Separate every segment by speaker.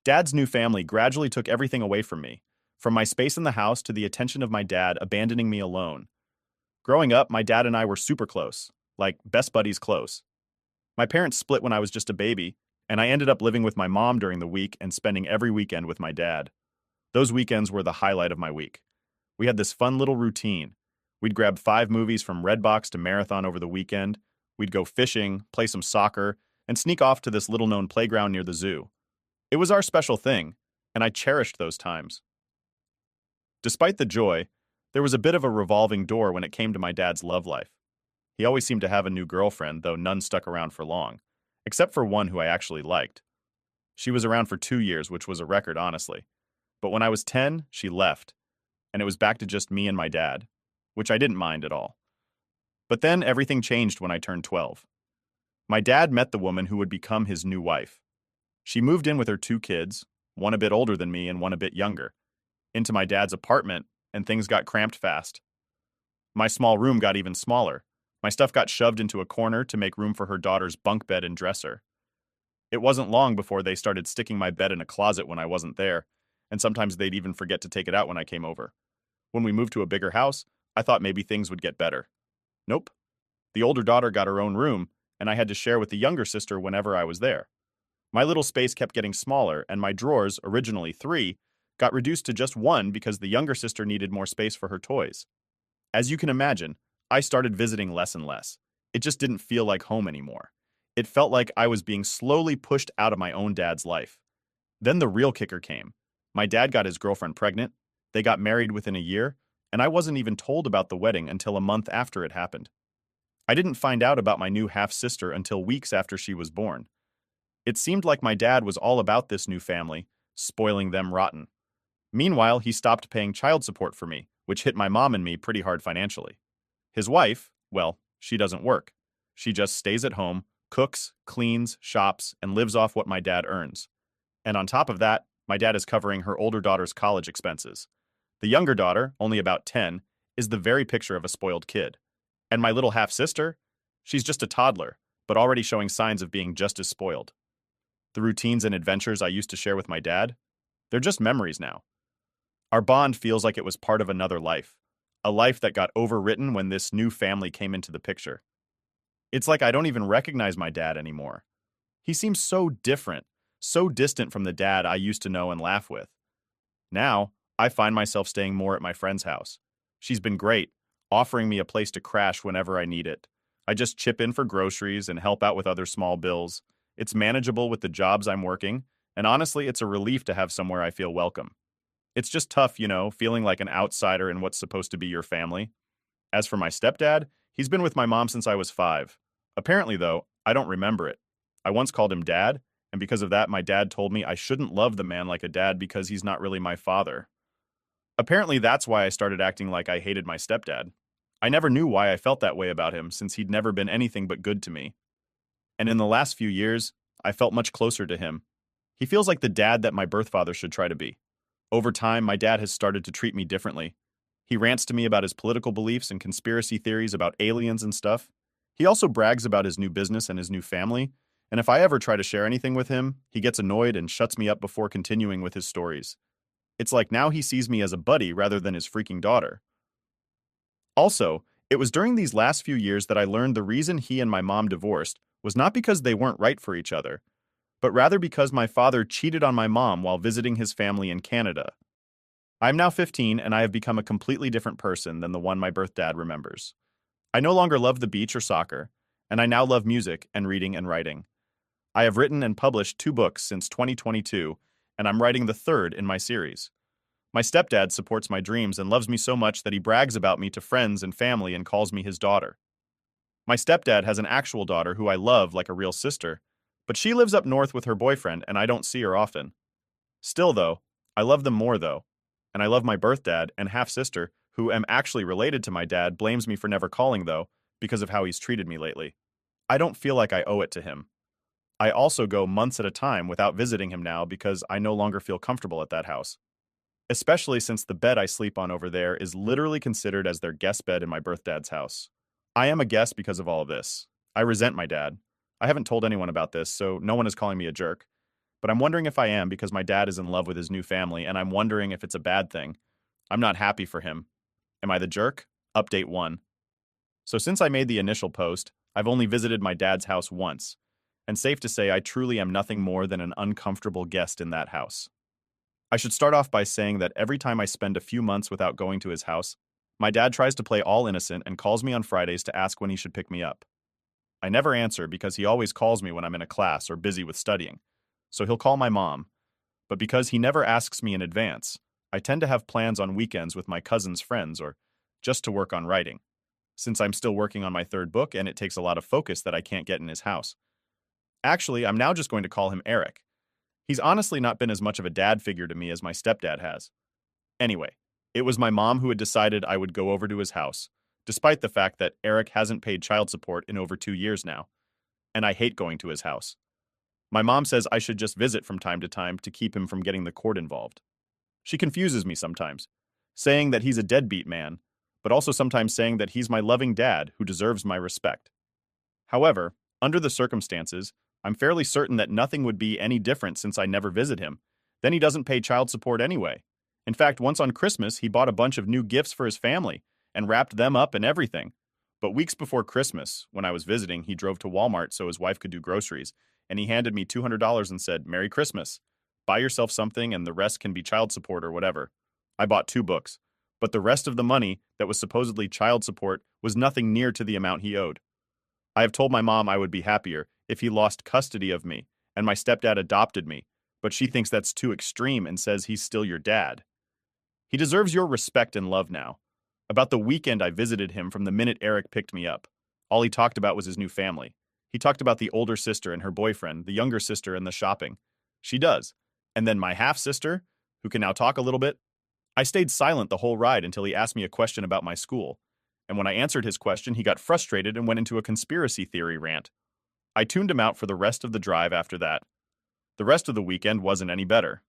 Speaker 1: Dad's new family gradually took everything away from me, from my space in the house to the attention of my dad abandoning me alone. Growing up, my dad and I were super close, like best buddies close. My parents split when I was just a baby, and I ended up living with my mom during the week and spending every weekend with my dad. Those weekends were the highlight of my week. We had this fun little routine. We'd grab 5 movies from Redbox to marathon over the weekend. We'd go fishing, play some soccer, and sneak off to this little known playground near the zoo. It was our special thing, and I cherished those times. Despite the joy, there was a bit of a revolving door when it came to my dad's love life. He always seemed to have a new girlfriend, though none stuck around for long, except for one who I actually liked. She was around for 2 years, which was a record, honestly. But when I was 10, she left, and it was back to just me and my dad, which I didn't mind at all. But then everything changed when I turned 12. My dad met the woman who would become his new wife. She moved in with her 2 kids, one a bit older than me and one a bit younger, into my dad's apartment, and things got cramped fast. My small room got even smaller. My stuff got shoved into a corner to make room for her daughter's bunk bed and dresser. It wasn't long before they started sticking my bed in a closet when I wasn't there, and sometimes they'd even forget to take it out when I came over. When we moved to a bigger house, I thought maybe things would get better. Nope. The older daughter got her own room, and I had to share with the younger sister whenever I was there. My little space kept getting smaller, and my drawers, originally 3, got reduced to just 1 because the younger sister needed more space for her toys. As you can imagine, I started visiting less and less. It just didn't feel like home anymore. It felt like I was being slowly pushed out of my own dad's life. Then the real kicker came. My dad got his girlfriend pregnant, they got married within a year, and I wasn't even told about the wedding until a month after it happened. I didn't find out about my new half-sister until weeks after she was born. It seemed like my dad was all about this new family, spoiling them rotten. Meanwhile, he stopped paying child support for me, which hit my mom and me pretty hard financially. His wife, well, she doesn't work. She just stays at home, cooks, cleans, shops, and lives off what my dad earns. And on top of that, my dad is covering her older daughter's college expenses. The younger daughter, only about 10, is the very picture of a spoiled kid. And my little half-sister? She's just a toddler, but already showing signs of being just as spoiled. The routines and adventures I used to share with my dad? They're just memories now. Our bond feels like it was part of another life, a life that got overwritten when this new family came into the picture. It's like I don't even recognize my dad anymore. He seems so different, so distant from the dad I used to know and laugh with. Now, I find myself staying more at my friend's house. She's been great, offering me a place to crash whenever I need it. I just chip in for groceries and help out with other small bills. It's manageable with the jobs I'm working, and honestly, it's a relief to have somewhere I feel welcome. It's just tough, feeling like an outsider in what's supposed to be your family. As for my stepdad, he's been with my mom since I was 5. Apparently, though, I don't remember it. I once called him dad, and because of that, my dad told me I shouldn't love the man like a dad because he's not really my father. Apparently, that's why I started acting like I hated my stepdad. I never knew why I felt that way about him since he'd never been anything but good to me. And in the last few years, I felt much closer to him. He feels like the dad that my birth father should try to be. Over time, my dad has started to treat me differently. He rants to me about his political beliefs and conspiracy theories about aliens and stuff. He also brags about his new business and his new family, and if I ever try to share anything with him, he gets annoyed and shuts me up before continuing with his stories. It's like now he sees me as a buddy rather than his freaking daughter. Also, it was during these last few years that I learned the reason he and my mom divorced was not because they weren't right for each other, but rather because my father cheated on my mom while visiting his family in Canada. I'm now 15 and I have become a completely different person than the one my birth dad remembers. I no longer love the beach or soccer, and I now love music and reading and writing. I have written and published 2 books since 2022, and I'm writing the 3rd in my series. My stepdad supports my dreams and loves me so much that he brags about me to friends and family and calls me his daughter. My stepdad has an actual daughter who I love like a real sister, but she lives up north with her boyfriend and I don't see her often. Still though, I love them more though, and I love my birth dad and half-sister, who am actually related to my dad, blames me for never calling though, because of how he's treated me lately. I don't feel like I owe it to him. I also go months at a time without visiting him now because I no longer feel comfortable at that house. Especially since the bed I sleep on over there is literally considered as their guest bed in my birth dad's house. I am a guest because of all of this. I resent my dad. I haven't told anyone about this, so no one is calling me a jerk. but I'm wondering if I am because my dad is in love with his new family, and I'm wondering if it's a bad thing. I'm not happy for him. Am I the jerk? Update 1. So since I made the initial post, I've only visited my dad's house once, and safe to say I truly am nothing more than an uncomfortable guest in that house. I should start off by saying that every time I spend a few months without going to his house, my dad tries to play all innocent and calls me on Fridays to ask when he should pick me up. I never answer because he always calls me when I'm in a class or busy with studying, so he'll call my mom. But because he never asks me in advance, I tend to have plans on weekends with my cousin's friends or just to work on writing, since I'm still working on my third book and it takes a lot of focus that I can't get in his house. Actually, I'm now just going to call him Eric. He's honestly not been as much of a dad figure to me as my stepdad has. Anyway, it was my mom who had decided I would go over to his house, despite the fact that Eric hasn't paid child support in over 2 years now, and I hate going to his house. My mom says I should just visit from time to keep him from getting the court involved. She confuses me sometimes, saying that he's a deadbeat man, but also sometimes saying that he's my loving dad who deserves my respect. However, under the circumstances, I'm fairly certain that nothing would be any different since I never visit him. Then he doesn't pay child support anyway. In fact, once on Christmas, he bought a bunch of new gifts for his family and wrapped them up and everything. But weeks before Christmas, when I was visiting, he drove to Walmart so his wife could do groceries, and he handed me $200 and said, "Merry Christmas. Buy yourself something and the rest can be child support or whatever." I bought 2 books, but the rest of the money that was supposedly child support was nothing near to the amount he owed. I have told my mom I would be happier if he lost custody of me and my stepdad adopted me, but she thinks that's too extreme and says he's still your dad. He deserves your respect and love now. About the weekend I visited him from the minute Eric picked me up. All he talked about was his new family. He talked about the older sister and her boyfriend, the younger sister and the shopping. She does. And then my half-sister, who can now talk a little bit. I stayed silent the whole ride until he asked me a question about my school. And when I answered his question, he got frustrated and went into a conspiracy theory rant. I tuned him out for the rest of the drive after that. The rest of the weekend wasn't any better.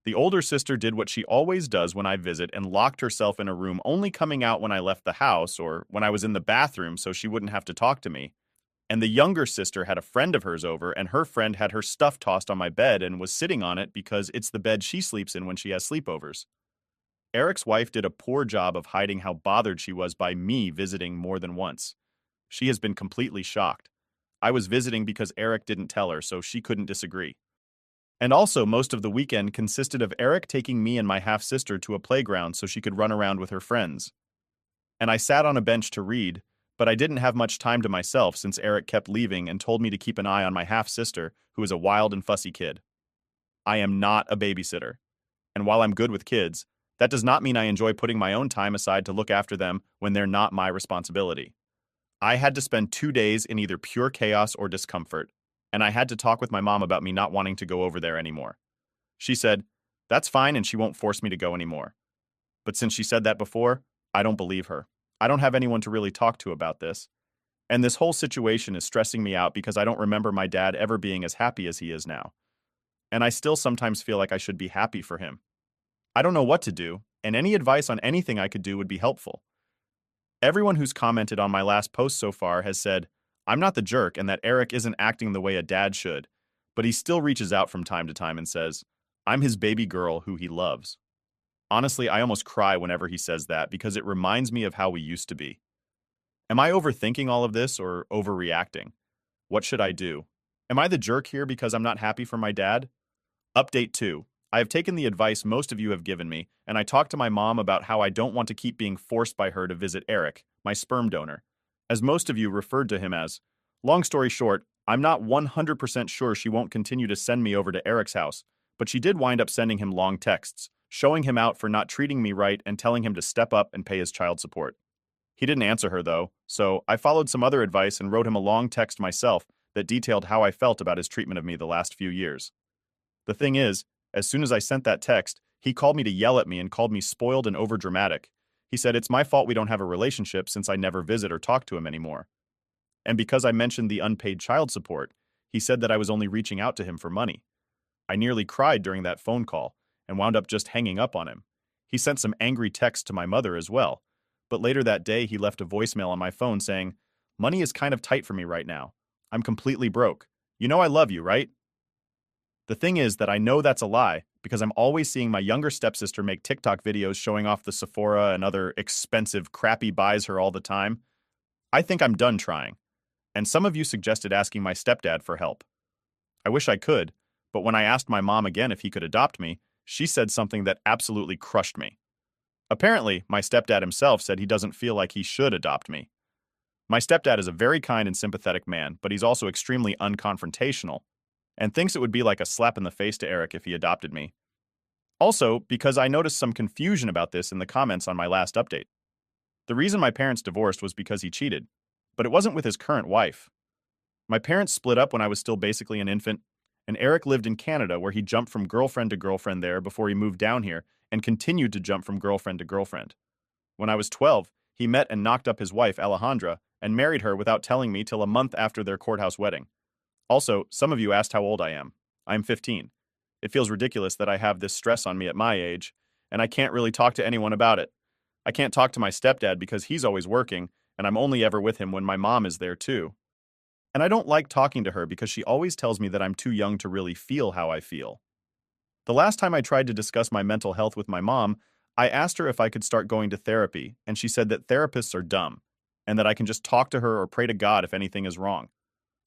Speaker 1: The older sister did what she always does when I visit and locked herself in a room, only coming out when I left the house or when I was in the bathroom so she wouldn't have to talk to me. And the younger sister had a friend of hers over, and her friend had her stuff tossed on my bed and was sitting on it because it's the bed she sleeps in when she has sleepovers. Eric's wife did a poor job of hiding how bothered she was by me visiting more than once. She has been completely shocked. I was visiting because Eric didn't tell her, so she couldn't disagree. And also, most of the weekend consisted of Eric taking me and my half-sister to a playground so she could run around with her friends. And I sat on a bench to read, but I didn't have much time to myself since Eric kept leaving and told me to keep an eye on my half-sister, who is a wild and fussy kid. I am not a babysitter. And while I'm good with kids, that does not mean I enjoy putting my own time aside to look after them when they're not my responsibility. I had to spend 2 days in either pure chaos or discomfort, and I had to talk with my mom about me not wanting to go over there anymore. She said, "That's fine and she won't force me to go anymore." But since she said that before, I don't believe her. I don't have anyone to really talk to about this. And this whole situation is stressing me out because I don't remember my dad ever being as happy as he is now. And I still sometimes feel like I should be happy for him. I don't know what to do, and any advice on anything I could do would be helpful. Everyone who's commented on my last post so far has said, I'm not the jerk and that Eric isn't acting the way a dad should, but he still reaches out from time to time and says, I'm his baby girl who he loves. Honestly, I almost cry whenever he says that because it reminds me of how we used to be. Am I overthinking all of this or overreacting? What should I do? Am I the jerk here because I'm not happy for my dad? Update 2. I have taken the advice most of you have given me, and I talked to my mom about how I don't want to keep being forced by her to visit Eric, my sperm donor, as most of you referred to him as. Long story short, I'm not 100% sure she won't continue to send me over to Eric's house, but she did wind up sending him long texts, showing him out for not treating me right and telling him to step up and pay his child support. He didn't answer her, though, so I followed some other advice and wrote him a long text myself that detailed how I felt about his treatment of me the last few years. The thing is, as soon as I sent that text, he called me to yell at me and called me spoiled and overdramatic. He said it's my fault we don't have a relationship since I never visit or talk to him anymore. And because I mentioned the unpaid child support, he said that I was only reaching out to him for money. I nearly cried during that phone call and wound up just hanging up on him. He sent some angry texts to my mother as well, but later that day he left a voicemail on my phone saying, "Money is kind of tight for me right now. I'm completely broke. You know I love you, right?" The thing is that I know that's a lie because I'm always seeing my younger stepsister make TikTok videos showing off the Sephora and other expensive, crappy buys her all the time. I think I'm done trying. And some of you suggested asking my stepdad for help. I wish I could, but when I asked my mom again if he could adopt me, she said something that absolutely crushed me. Apparently, my stepdad himself said he doesn't feel like he should adopt me. My stepdad is a very kind and sympathetic man, but he's also extremely unconfrontational, and thinks it would be like a slap in the face to Eric if he adopted me. Also, because I noticed some confusion about this in the comments on my last update. The reason my parents divorced was because he cheated, but it wasn't with his current wife. My parents split up when I was still basically an infant, and Eric lived in Canada where he jumped from girlfriend to girlfriend there before he moved down here and continued to jump from girlfriend to girlfriend. When I was 12, he met and knocked up his wife, Alejandra, and married her without telling me till a month after their courthouse wedding. Also, some of you asked how old I am. I'm 15. It feels ridiculous that I have this stress on me at my age, and I can't really talk to anyone about it. I can't talk to my stepdad because he's always working, and I'm only ever with him when my mom is there too. And I don't like talking to her because she always tells me that I'm too young to really feel how I feel. The last time I tried to discuss my mental health with my mom, I asked her if I could start going to therapy, and she said that therapists are dumb, and that I can just talk to her or pray to God if anything is wrong.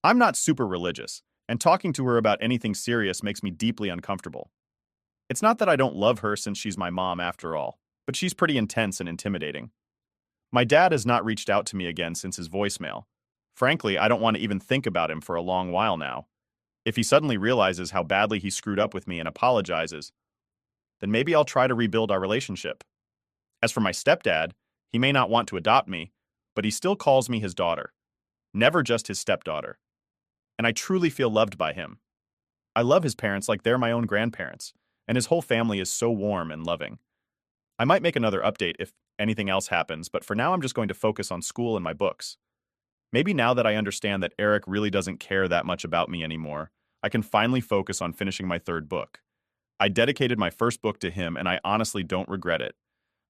Speaker 1: I'm not super religious, and talking to her about anything serious makes me deeply uncomfortable. It's not that I don't love her since she's my mom after all, but she's pretty intense and intimidating. My dad has not reached out to me again since his voicemail. Frankly, I don't want to even think about him for a long while now. If he suddenly realizes how badly he screwed up with me and apologizes, then maybe I'll try to rebuild our relationship. As for my stepdad, he may not want to adopt me, but he still calls me his daughter, never just his stepdaughter. And I truly feel loved by him. I love his parents like they're my own grandparents, and his whole family is so warm and loving. I might make another update if anything else happens, but for now I'm just going to focus on school and my books. Maybe now that I understand that Eric really doesn't care that much about me anymore, I can finally focus on finishing my third book. I dedicated my first book to him, and I honestly don't regret it.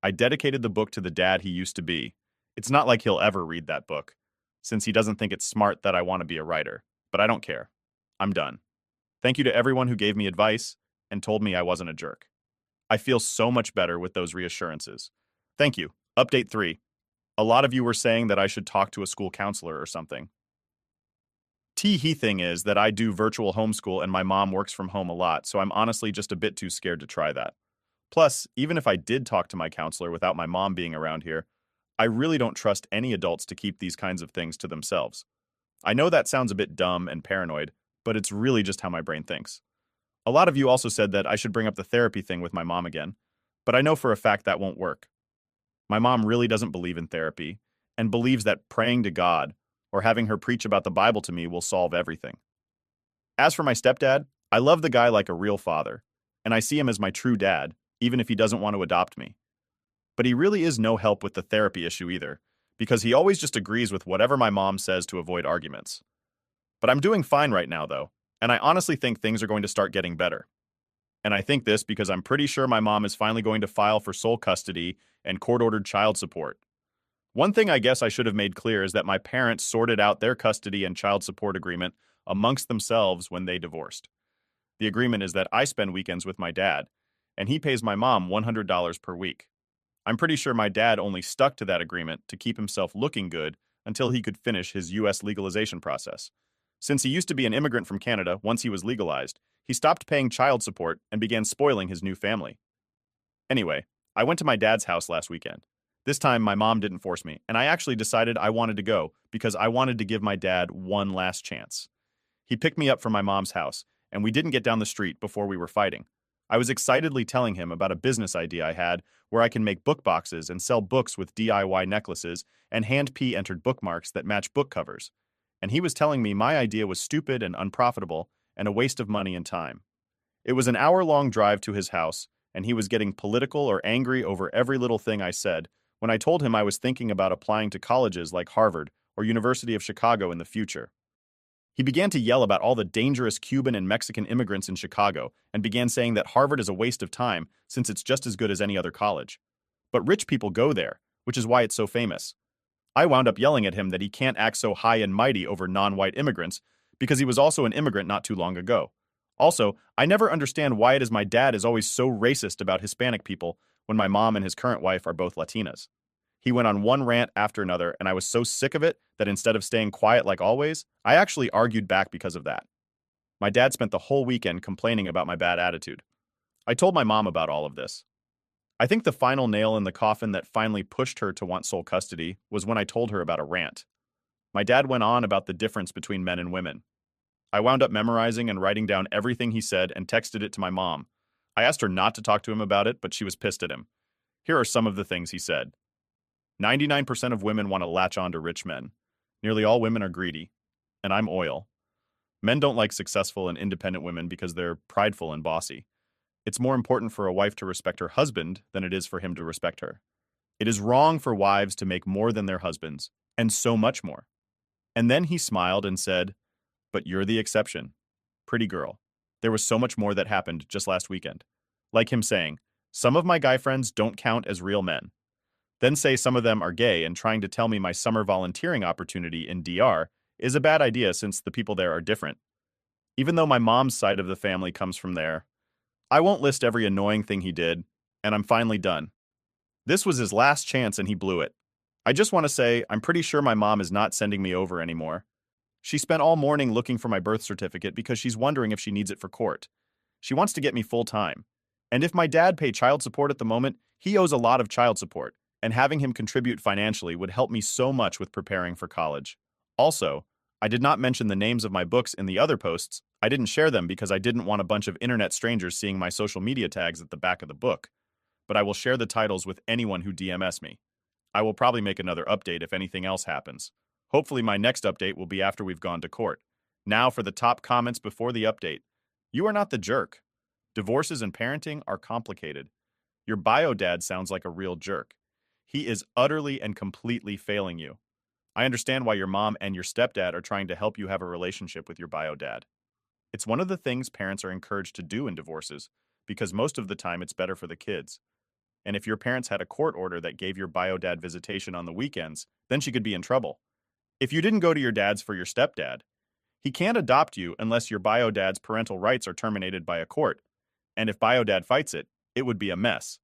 Speaker 1: I dedicated the book to the dad he used to be. It's not like he'll ever read that book, since he doesn't think it's smart that I want to be a writer. But I don't care. I'm done. Thank you to everyone who gave me advice and told me I wasn't a jerk. I feel so much better with those reassurances. Thank you. Update 3. A lot of you were saying that I should talk to a school counselor or something. He thing is that I do virtual homeschool and my mom works from home a lot, so I'm honestly just a bit too scared to try that. Plus, even if I did talk to my counselor without my mom being around here, I really don't trust any adults to keep these kinds of things to themselves. I know that sounds a bit dumb and paranoid, but it's really just how my brain thinks. A lot of you also said that I should bring up the therapy thing with my mom again, but I know for a fact that won't work. My mom really doesn't believe in therapy and believes that praying to God or having her preach about the Bible to me will solve everything. As for my stepdad, I love the guy like a real father, and I see him as my true dad, even if he doesn't want to adopt me. But he really is no help with the therapy issue either, because he always just agrees with whatever my mom says to avoid arguments. But I'm doing fine right now, though, and I honestly think things are going to start getting better. And I think this because I'm pretty sure my mom is finally going to file for sole custody and court-ordered child support. One thing I guess I should have made clear is that my parents sorted out their custody and child support agreement amongst themselves when they divorced. The agreement is that I spend weekends with my dad, and he pays my mom $100 per week. I'm pretty sure my dad only stuck to that agreement to keep himself looking good until he could finish his U.S. legalization process. Since he used to be an immigrant from Canada once he was legalized, he stopped paying child support and began spoiling his new family. Anyway, I went to my dad's house last weekend. This time, my mom didn't force me, and I actually decided I wanted to go because I wanted to give my dad one last chance. He picked me up from my mom's house, and we didn't get down the street before we were fighting. I was excitedly telling him about a business idea I had where I can make book boxes and sell books with DIY necklaces and hand P-entered bookmarks that match book covers. And he was telling me my idea was stupid and unprofitable and a waste of money and time. It was an hour-long drive to his house, and he was getting political or angry over every little thing I said when I told him I was thinking about applying to colleges like Harvard or University of Chicago in the future. He began to yell about all the dangerous Cuban and Mexican immigrants in Chicago and began saying that Harvard is a waste of time since it's just as good as any other college. But rich people go there, which is why it's so famous. I wound up yelling at him that he can't act so high and mighty over non-white immigrants because he was also an immigrant not too long ago. Also, I never understand why it is my dad is always so racist about Hispanic people when my mom and his current wife are both Latinas. He went on one rant after another, and I was so sick of it that instead of staying quiet like always, I actually argued back because of that. My dad spent the whole weekend complaining about my bad attitude. I told my mom about all of this. I think the final nail in the coffin that finally pushed her to want sole custody was when I told her about a rant. My dad went on about the difference between men and women. I wound up memorizing and writing down everything he said and texted it to my mom. I asked her not to talk to him about it, but she was pissed at him. Here are some of the things he said. 99% of women want to latch on to rich men. Nearly all women are greedy. And I'm oil. Men don't like successful and independent women because they're prideful and bossy. It's more important for a wife to respect her husband than it is for him to respect her. It is wrong for wives to make more than their husbands, and so much more. And then he smiled and said, "But you're the exception. Pretty girl. There was so much more that happened just last weekend." Like him saying, "Some of my guy friends don't count as real men." Then say some of them are gay and trying to tell me my summer volunteering opportunity in DR is a bad idea since the people there are different. Even though my mom's side of the family comes from there, I won't list every annoying thing he did, and I'm finally done. This was his last chance and he blew it. I just want to say, I'm pretty sure my mom is not sending me over anymore. She spent all morning looking for my birth certificate because she's wondering if she needs it for court. She wants to get me full time. And if my dad paid child support at the moment, he owes a lot of child support, and having him contribute financially would help me so much with preparing for college. Also, I did not mention the names of my books in the other posts. I didn't share them because I didn't want a bunch of internet strangers seeing my social media tags at the back of the book. But I will share the titles with anyone who DMs me. I will probably make another update if anything else happens. Hopefully my next update will be after we've gone to court. Now for the top comments before the update. You are not the jerk. Divorces and parenting are complicated. Your bio dad sounds like a real jerk. He is utterly and completely failing you. I understand why your mom and your stepdad are trying to help you have a relationship with your bio dad. It's one of the things parents are encouraged to do in divorces, because most of the time it's better for the kids. And if your parents had a court order that gave your bio dad visitation on the weekends, then she could be in trouble. If you didn't go to your dad's for your stepdad, he can't adopt you unless your bio dad's parental rights are terminated by a court. And if bio dad fights it, it would be a mess.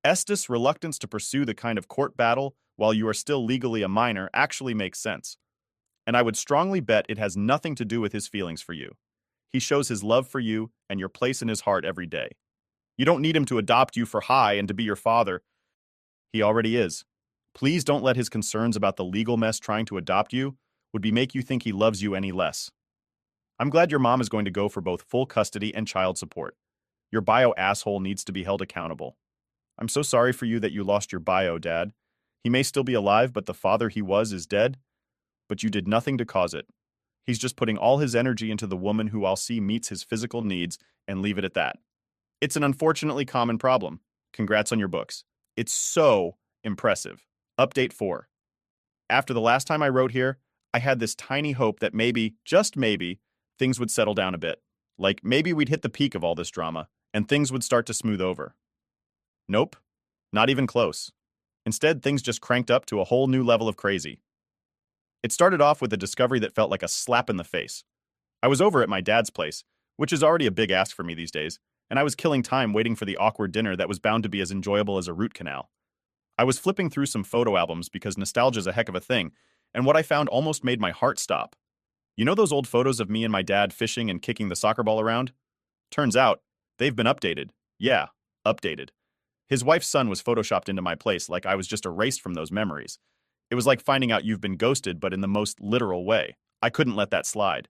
Speaker 1: Estes' reluctance to pursue the kind of court battle while you are still legally a minor actually makes sense. And I would strongly bet it has nothing to do with his feelings for you. He shows his love for you and your place in his heart every day. You don't need him to adopt you for high and to be your father. He already is. Please don't let his concerns about the legal mess trying to adopt you would be make you think he loves you any less. I'm glad your mom is going to go for both full custody and child support. Your bio asshole needs to be held accountable. I'm so sorry for you that you lost your bio dad. He may still be alive, but the father he was is dead. But you did nothing to cause it. He's just putting all his energy into the woman who I'll see meets his physical needs and leave it at that. It's an unfortunately common problem. Congrats on your books. It's so impressive. Update 4. After the last time I wrote here, I had this tiny hope that maybe, just maybe, things would settle down a bit. Like maybe we'd hit the peak of all this drama, and things would start to smooth over. Nope. Not even close. Instead, things just cranked up to a whole new level of crazy. It started off with a discovery that felt like a slap in the face. I was over at my dad's place, which is already a big ask for me these days, and I was killing time waiting for the awkward dinner that was bound to be as enjoyable as a root canal. I was flipping through some photo albums because nostalgia's a heck of a thing, and what I found almost made my heart stop. You know those old photos of me and my dad fishing and kicking the soccer ball around? Turns out, they've been updated. Yeah, updated. His wife's son was photoshopped into my place like I was just erased from those memories. It was like finding out you've been ghosted, but in the most literal way. I couldn't let that slide.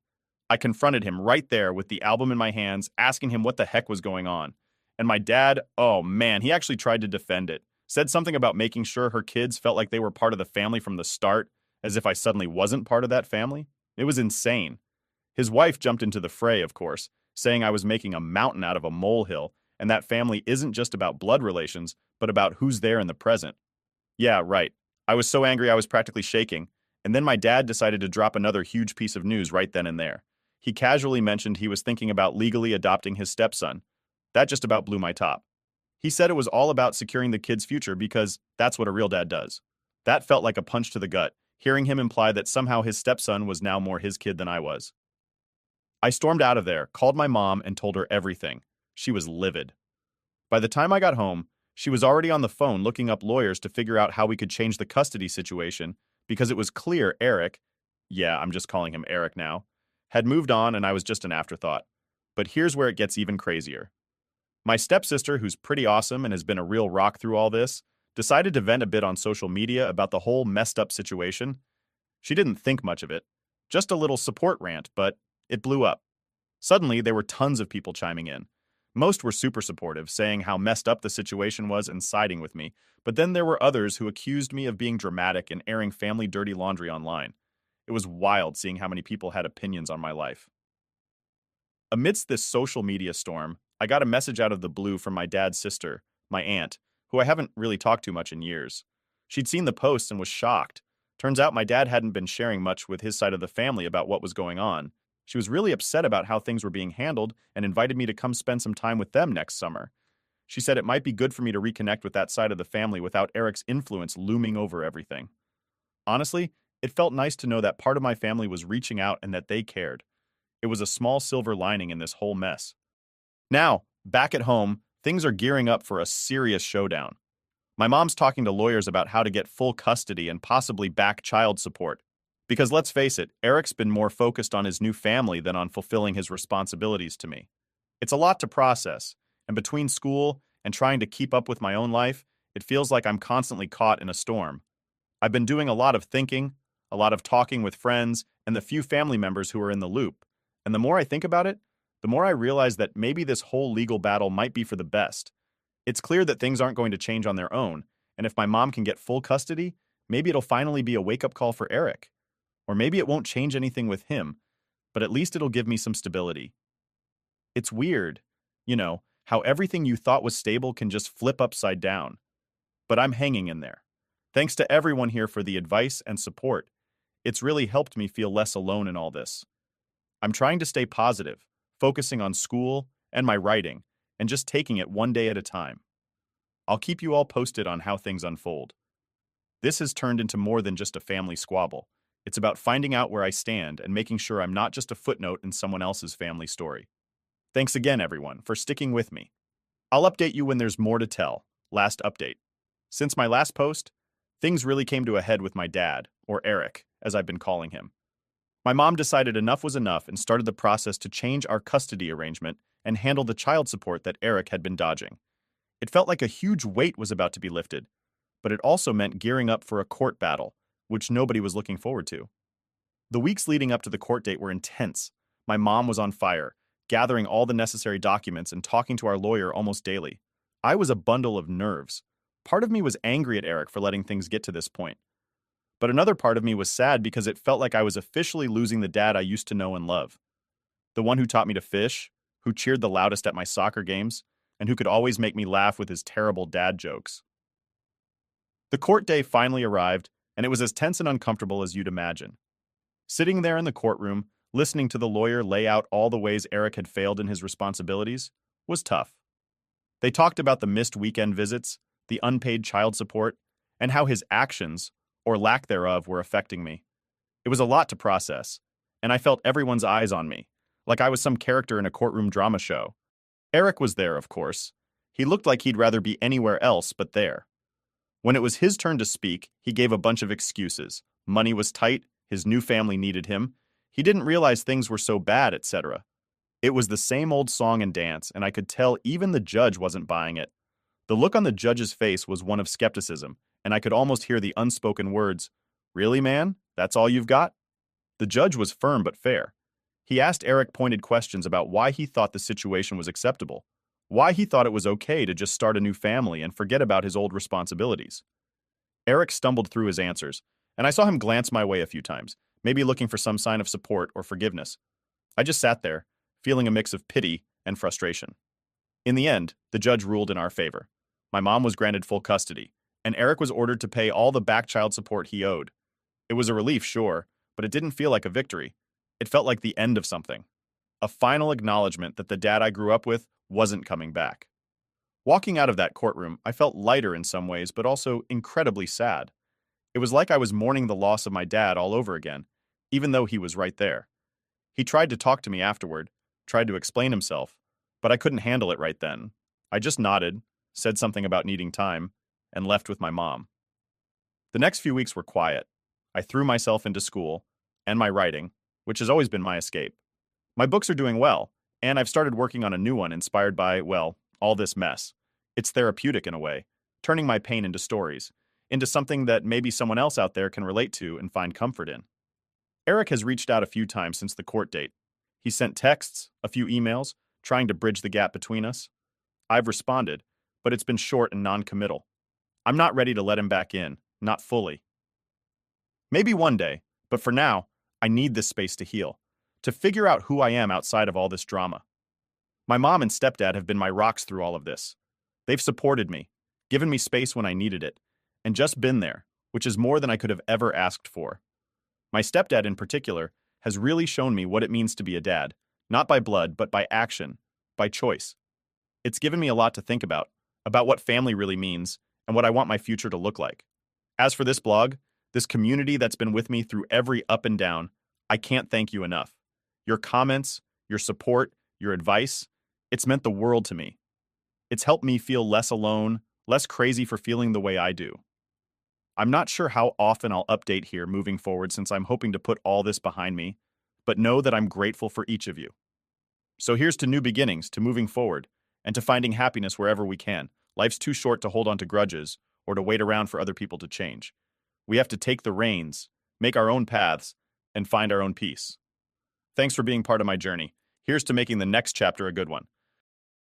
Speaker 1: I confronted him right there with the album in my hands, asking him what the heck was going on. And my dad, oh man, he actually tried to defend it. Said something about making sure her kids felt like they were part of the family from the start, as if I suddenly wasn't part of that family. It was insane. His wife jumped into the fray, of course, saying I was making a mountain out of a molehill, and that family isn't just about blood relations, but about who's there in the present. Yeah, right. I was so angry I was practically shaking, and then my dad decided to drop another huge piece of news right then and there. He casually mentioned he was thinking about legally adopting his stepson. That just about blew my top. He said it was all about securing the kid's future because that's what a real dad does. That felt like a punch to the gut, hearing him imply that somehow his stepson was now more his kid than I was. I stormed out of there, called my mom, and told her everything. She was livid. By the time I got home, she was already on the phone looking up lawyers to figure out how we could change the custody situation because it was clear Eric, yeah, I'm just calling him Eric now, had moved on and I was just an afterthought. But here's where it gets even crazier. My stepsister, who's pretty awesome and has been a real rock through all this, decided to vent a bit on social media about the whole messed up situation. She didn't think much of it, just a little support rant, but it blew up. Suddenly, there were tons of people chiming in. Most were super supportive, saying how messed up the situation was and siding with me, but then there were others who accused me of being dramatic and airing family dirty laundry online. It was wild seeing how many people had opinions on my life. Amidst this social media storm, I got a message out of the blue from my dad's sister, my aunt, who I haven't really talked to much in years. She'd seen the posts and was shocked. Turns out my dad hadn't been sharing much with his side of the family about what was going on. She was really upset about how things were being handled and invited me to come spend some time with them next summer. She said it might be good for me to reconnect with that side of the family without Eric's influence looming over everything. Honestly, it felt nice to know that part of my family was reaching out and that they cared. It was a small silver lining in this whole mess. Now, back at home, things are gearing up for a serious showdown. My mom's talking to lawyers about how to get full custody and possibly back child support. Because let's face it, Eric's been more focused on his new family than on fulfilling his responsibilities to me. It's a lot to process, and between school and trying to keep up with my own life, it feels like I'm constantly caught in a storm. I've been doing a lot of thinking, a lot of talking with friends, and the few family members who are in the loop. And the more I think about it, the more I realize that maybe this whole legal battle might be for the best. It's clear that things aren't going to change on their own, and if my mom can get full custody, maybe it'll finally be a wake-up call for Eric. Or maybe it won't change anything with him, but at least it'll give me some stability. It's weird, how everything you thought was stable can just flip upside down. But I'm hanging in there. Thanks to everyone here for the advice and support. It's really helped me feel less alone in all this. I'm trying to stay positive, focusing on school and my writing, and just taking it one day at a time. I'll keep you all posted on how things unfold. This has turned into more than just a family squabble. It's about finding out where I stand and making sure I'm not just a footnote in someone else's family story. Thanks again, everyone, for sticking with me. I'll update you when there's more to tell. Last update. Since my last post, things really came to a head with my dad, or Eric, as I've been calling him. My mom decided enough was enough and started the process to change our custody arrangement and handle the child support that Eric had been dodging. It felt like a huge weight was about to be lifted, but it also meant gearing up for a court battle, which nobody was looking forward to. The weeks leading up to the court date were intense. My mom was on fire, gathering all the necessary documents and talking to our lawyer almost daily. I was a bundle of nerves. Part of me was angry at Eric for letting things get to this point. But another part of me was sad because it felt like I was officially losing the dad I used to know and love. The one who taught me to fish, who cheered the loudest at my soccer games, and who could always make me laugh with his terrible dad jokes. The court day finally arrived, and it was as tense and uncomfortable as you'd imagine. Sitting there in the courtroom, listening to the lawyer lay out all the ways Eric had failed in his responsibilities, was tough. They talked about the missed weekend visits, the unpaid child support, and how his actions, or lack thereof, were affecting me. It was a lot to process, and I felt everyone's eyes on me, like I was some character in a courtroom drama show. Eric was there, of course. He looked like he'd rather be anywhere else but there. When it was his turn to speak, he gave a bunch of excuses. Money was tight, his new family needed him, he didn't realize things were so bad, etc. It was the same old song and dance, and I could tell even the judge wasn't buying it. The look on the judge's face was one of skepticism, and I could almost hear the unspoken words, "Really, man? That's all you've got?" The judge was firm but fair. He asked Eric pointed questions about why he thought the situation was acceptable, why he thought it was okay to just start a new family and forget about his old responsibilities. Eric stumbled through his answers, and I saw him glance my way a few times, maybe looking for some sign of support or forgiveness. I just sat there, feeling a mix of pity and frustration. In the end, the judge ruled in our favor. My mom was granted full custody, and Eric was ordered to pay all the back child support he owed. It was a relief, sure, but it didn't feel like a victory. It felt like the end of something. A final acknowledgement that the dad I grew up with wasn't coming back. Walking out of that courtroom, I felt lighter in some ways, but also incredibly sad. It was like I was mourning the loss of my dad all over again, even though he was right there. He tried to talk to me afterward, tried to explain himself, but I couldn't handle it right then. I just nodded, said something about needing time, and left with my mom. The next few weeks were quiet. I threw myself into school and my writing, which has always been my escape. My books are doing well, and I've started working on a new one inspired by, well, all this mess. It's therapeutic in a way, turning my pain into stories, into something that maybe someone else out there can relate to and find comfort in. Eric has reached out a few times since the court date. He sent texts, a few emails, trying to bridge the gap between us. I've responded, but it's been short and non-committal. I'm not ready to let him back in, not fully. Maybe one day, but for now, I need this space to heal, to figure out who I am outside of all this drama. My mom and stepdad have been my rocks through all of this. They've supported me, given me space when I needed it, and just been there, which is more than I could have ever asked for. My stepdad in particular has really shown me what it means to be a dad, not by blood, but by action, by choice. It's given me a lot to think about what family really means and what I want my future to look like. As for this blog, this community that's been with me through every up and down, I can't thank you enough. Your comments, your support, your advice, it's meant the world to me. It's helped me feel less alone, less crazy for feeling the way I do. I'm not sure how often I'll update here moving forward since I'm hoping to put all this behind me, but know that I'm grateful for each of you. So here's to new beginnings, to moving forward, and to finding happiness wherever we can. Life's too short to hold on to grudges or to wait around for other people to change. We have to take the reins, make our own paths, and find our own peace. Thanks for being part of my journey. Here's to making the next chapter a good one.